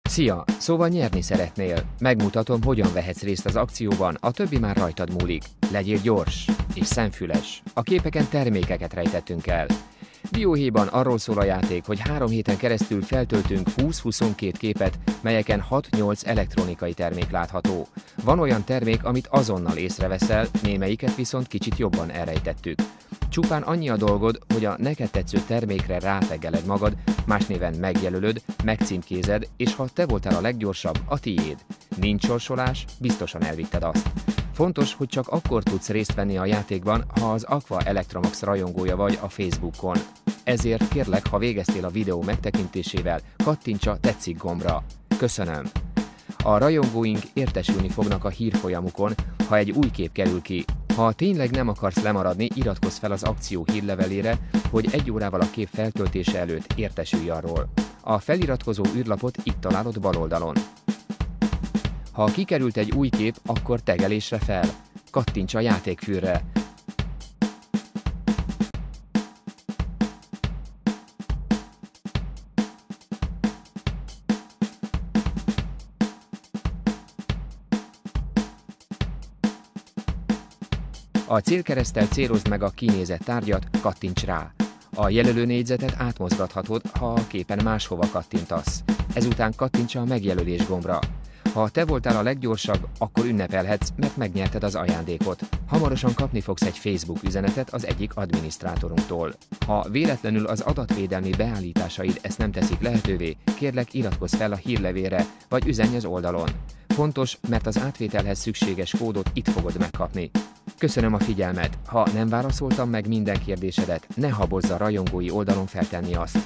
Szia! Szóval nyerni szeretnél. Megmutatom, hogyan vehetsz részt az akcióban, a többi már rajtad múlik. Legyél gyors és szemfüles. A képeken termékeket rejtettünk el. Dióhéjban arról szól a játék, hogy 3 héten keresztül feltöltünk 20-22 képet, melyeken 6-8 elektronikai termék látható. Van olyan termék, amit azonnal észreveszel, némelyiket viszont kicsit jobban elrejtettük. Csupán annyi a dolgod, hogy a neked tetsző termékre rátegeled magad, más néven megjelölöd, megcímkézed, és ha te voltál a leggyorsabb, a tiéd. Nincs sorsolás, biztosan elvitted azt. Fontos, hogy csak akkor tudsz részt venni a játékban, ha az Aqua Electromax rajongója vagy a Facebookon. Ezért kérlek, ha végeztél a videó megtekintésével, kattints a tetszik gombra. Köszönöm! A rajongóink értesülni fognak a hírfolyamukon, ha egy új kép kerül ki. Ha tényleg nem akarsz lemaradni, iratkozz fel az akció hírlevelére, hogy 1 órával a kép feltöltése előtt értesülj arról. A feliratkozó űrlapot itt találod bal oldalon. Ha kikerült egy új kép, akkor tegelésre fel. Kattints a játékfülre. A célkereszttel célozd meg a kinézett tárgyat, kattints rá. A jelölőnégyzetet átmozgathatod, ha a képen máshova kattintasz. Ezután kattints a megjelölés gombra. Ha te voltál a leggyorsabb, akkor ünnepelhetsz, mert megnyerted az ajándékot. Hamarosan kapni fogsz egy Facebook üzenetet az egyik adminisztrátorunktól. Ha véletlenül az adatvédelmi beállításaid ezt nem teszik lehetővé, kérlek iratkozz fel a hírlevélre, vagy üzenj az oldalon. Fontos, mert az átvételhez szükséges kódot itt fogod megkapni. Köszönöm a figyelmet! Ha nem válaszoltam meg minden kérdésedet, ne habozz a rajongói oldalon feltenni azt.